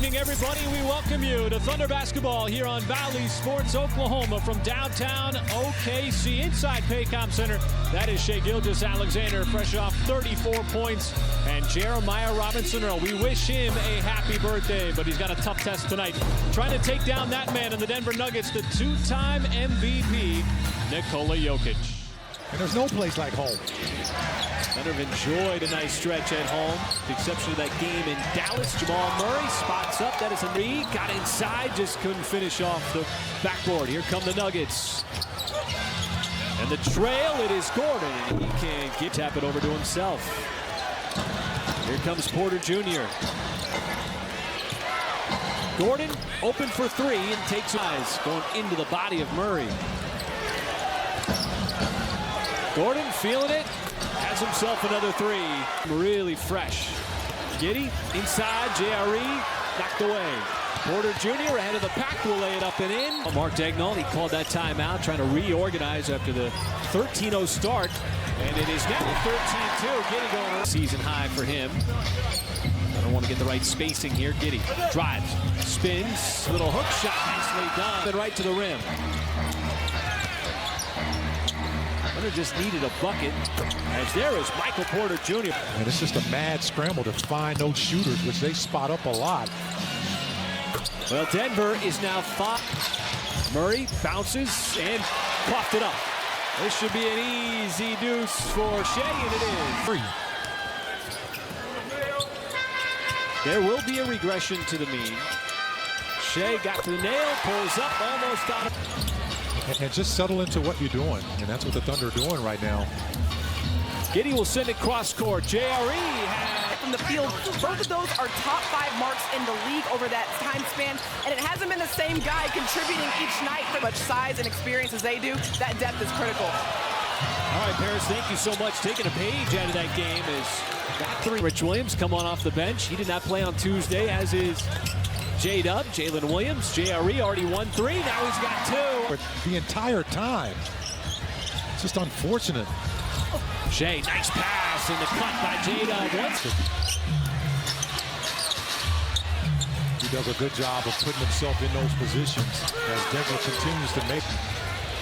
evening, everybody. We welcome you to Thunder Basketball here on Valley Sports Oklahoma from downtown OKC inside Paycom Center. That is Shai Gilgeous-Alexander, fresh off 34 points. And Jeremiah Robinson-Earl, we wish him a happy birthday, but he's got a tough test tonight. Trying to take down that man in the Denver Nuggets, the two-time MVP, Nikola Jokic. And there's no place like home. Thunder have enjoyed a nice stretch at home, with the exception of that game in Dallas. Jamal Murray spots up. That is a knee. Got inside, just couldn't finish off the backboard. Here come the Nuggets. And the trail, it is Gordon. And he can't tap it over to himself. Here comes Porter Jr. Gordon open for three and takes eyes, going into the body of Murray. Gordon feeling it, has himself another three. Really fresh. Giddey inside, JRE knocked away. Porter Jr. ahead of the pack will lay it up and in. Mark Daigneault, he called that timeout, trying to reorganize after the 13-0 start. And it is now 13-2. Giddey going season high for him. I don't want to get the right spacing here. Giddey drives, spins, little hook shot, nicely done. And right to the rim. Just needed a bucket, as there is Michael Porter Jr. And it's just a mad scramble to find those shooters, which they spot up a lot. Well, Denver is now 5. Murray bounces and coughed it up. This should be an easy deuce for Shai, and it is. There will be a regression to the mean. Shai got to the nail, pulls up, almost got it. And just settle into what you're doing, and that's what the Thunder are doing right now. Giddey will send it cross court. JRE from the field. Both of those are top 5 marks in the league over that time span, and it hasn't been the same guy contributing each night for much size and experience as they do. That depth is critical. All right, Paris, thank you so much. Taking a page out of that game is got 3. Rich Williams come on off the bench. He did not play on Tuesday, as is J-Dub, Jalen Williams. JRE already won 3, now he's got 2. But the entire time, it's just unfortunate. Shai, nice pass, and the cut by J-Dub. He does a good job of putting himself in those positions as Denver continues to make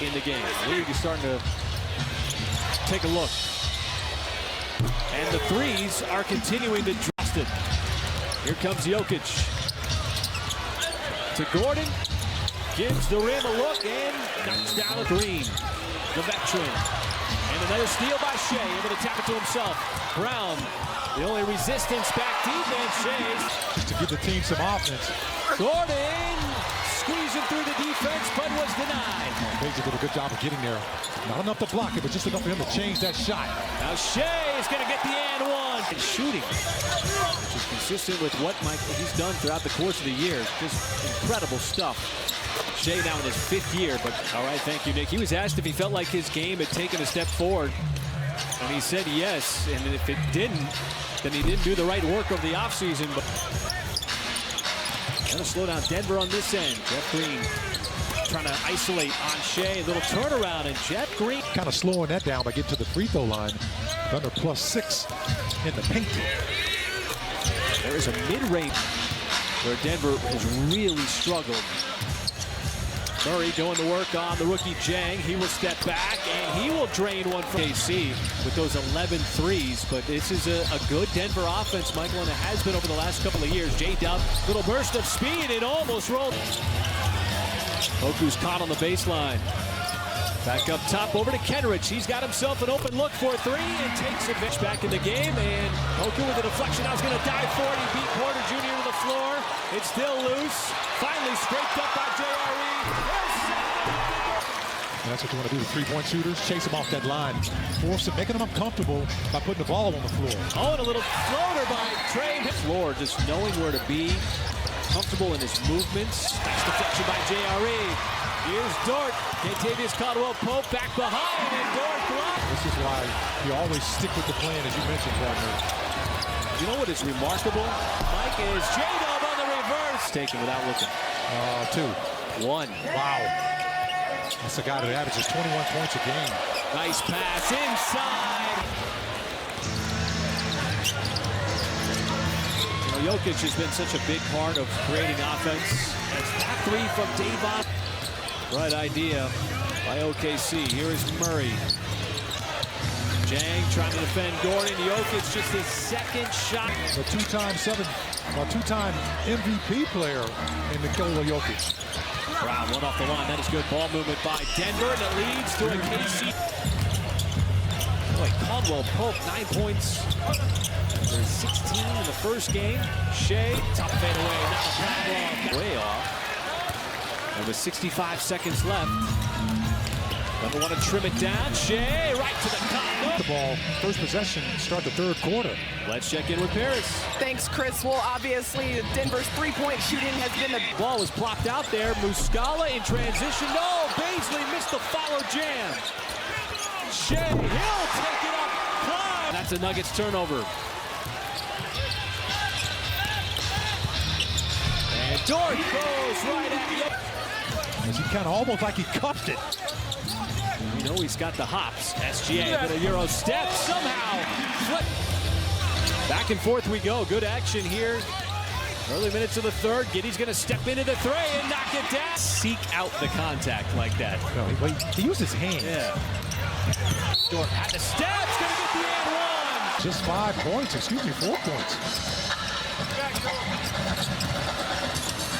in the game. The league is starting to take a look. And the threes are continuing to trust it. Here comes Jokic. To Gordon, gives the rim a look and knocks down a Green, the veteran. And another steal by Shai, able to tap it to himself. Brown, the only resistance back defense. Shai. Just to give the team some offense. Gordon squeezing through the defense, but was denied. Page did a good job of getting there. Not enough to block it, but just enough for him to change that shot. Now Shai is going to get the and one. And shooting, which is consistent with what he's done throughout the course of the year. Just incredible stuff. Shai now in his 5th year, but all right, thank you, Nick. He was asked if he felt like his game had taken a step forward, and he said yes. And if it didn't, then he didn't do the right work over the offseason. But gonna slow down Denver on this end. Jeff Green trying to isolate on Shai. Little turnaround, and Jeff Green kind of slowing that down by getting to the free throw line. Thunder +6 in the paint. There is a mid-range where Denver has really struggled. Murray going to work on the rookie Jang. He will step back, and he will drain one from KC with those 11 threes. But this is a good Denver offense, Michael, and it has been over the last couple of years. J-Dub, little burst of speed, and almost rolled. Oku's caught on the baseline. Back up top over to Kenrich. He's got himself an open look for 3 and takes a bitch back in the game. And Oku with a deflection. Now he's going to dive for it. He beat Porter Jr. to the floor. It's still loose. Finally scraped up by JRE. And that's what you want to do with 3-point shooters. Chase them off that line. Force them, making them uncomfortable by putting the ball on the floor. Oh, and a little floater by Trey. Floor, just knowing where to be. Comfortable in his movements. Nice deflection by JRE. Here's Dort. Kentavious Caldwell-Pope back behind, and Dort blocked. This is why you always stick with the plan, as you mentioned, partner. You know what is remarkable, Mike, is J-Dub on the reverse. Taken without looking. 2. 1. Wow. That's a guy that averages 21 points a game. Nice pass inside. Jokic has been such a big part of creating offense. That's that three from Davon. Right idea by OKC. Here is Murray. Jang trying to defend Gordon. Jokic just his second shot. The two-time MVP player in Nikola Jokic. Brown, one off the line. That is good ball movement by Denver, and it leads to a KC. Boy, Caldwell Pope, 9 points. There's 16 in the first game. Shea, top fade away. Now the back way off. And with 65 seconds left, Denver want to trim it down. Shea, right to the top. The ball, first possession, start the third quarter. Let's check in with Paris. Thanks, Chris. Well, obviously, Denver's three-point shooting has been the Ball was plopped out there. Muscala in transition. No, Baisley missed the follow jam. Shea, he'll take it up. Climb. That's a Nuggets turnover. And Dort goes right at Jokic. He kind of almost like he cuffed it. You know he's got the hops. SGA with a Euro step. Somehow flip. Back and forth we go. Good action here. Early minutes of the third. Giddey's going to step into the three and knock it down. Seek out the contact like that. No, he used his hands. Yeah. Dort at the steps. Going to get the and one. Just 5 points. Excuse me, 4 points.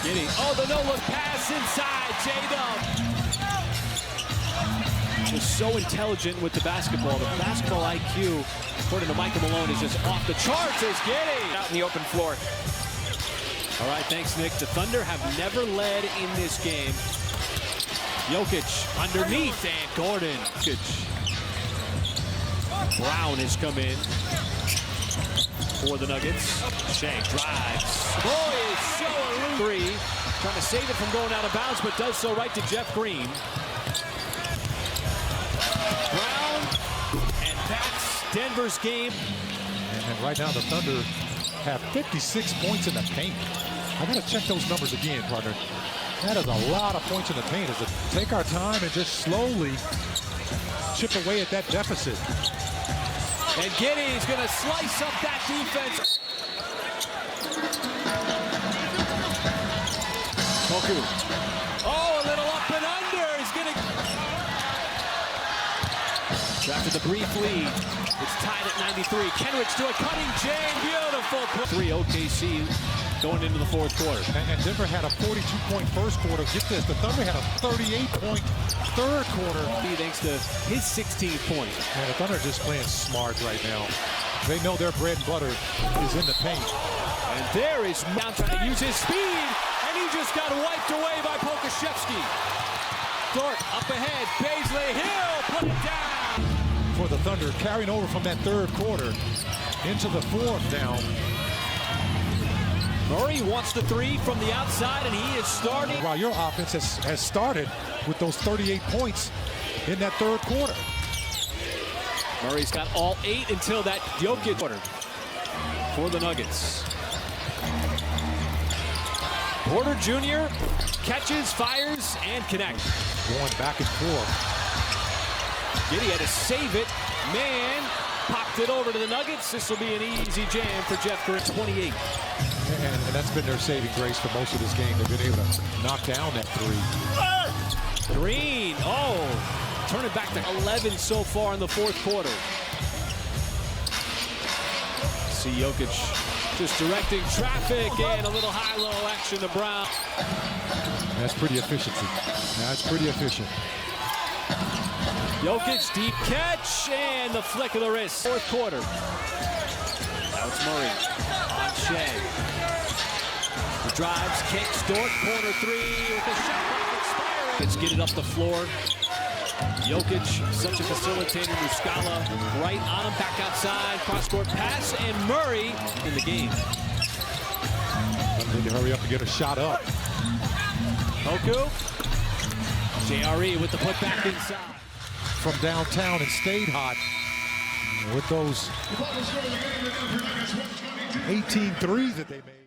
Giddey. Oh, the no-look pass inside. J-Dub. Just so intelligent with the basketball. The basketball IQ, according to Michael Malone, is just off the charts. There's Giddey out in the open floor. All right, thanks, Nick. The Thunder have never led in this game. Jokic underneath, and Gordon. Jokic. Brown has come in for the Nuggets. Shea drives. Boy, is so elusive. Three. Trying to save it from going out of bounds, but does so right to Jeff Green. Brown, and that's Denver's game. And right now the Thunder have 56 points in the paint. I got to check those numbers again, partner. That is a lot of points in the paint. As we take our time and just slowly chip away at that deficit. And Giddey's going to slice up that defense. Poku. Oh, a little up and under. He's going to... After the brief lead, it's tied at 93. Kenrich to a cutting Jane. Beautiful. 3 OKC going into the fourth quarter. And Denver had a 42-point first quarter. Get this, the Thunder had a 38-point third quarter. Thanks to his 16th point. And the Thunder are just playing smart right now. They know their bread and butter is in the paint. And there is Mount trying to use his speed, and he just got wiped away by Pokashevsky. Dort up ahead. Baisley Hill put it down. For the Thunder, carrying over from that third quarter into the fourth now. Murray wants the three from the outside, and he is starting. Wow, your offense has started with those 38 points in that third quarter. Murray's got all 8 until that Jokic quarter for the Nuggets. Porter Jr. catches, fires, and connects. Going back and forth. Giddey had to save it. Man popped it over to the Nuggets. This will be an easy jam for Jeff Green. 28. And that's been their saving grace for most of this game. They've been able to knock down that three. Green, turn it back to 11 so far in the fourth quarter. See Jokic just directing traffic and a little high-low action to Brown. That's pretty efficiency. That's pretty efficient. Jokic, deep catch, and the flick of the wrist. Fourth quarter. Now it's Murray on Shea. He drives, kicks, Dort, corner three with the shot clock expiring. Let's get it up the floor. Jokic, such a facilitator. Muscala right on him, back outside, cross-court pass, and Murray in the game. I need to hurry up and get a shot up. Poku. JRE with the putback inside. From downtown and stayed hot with those 18 threes that they made.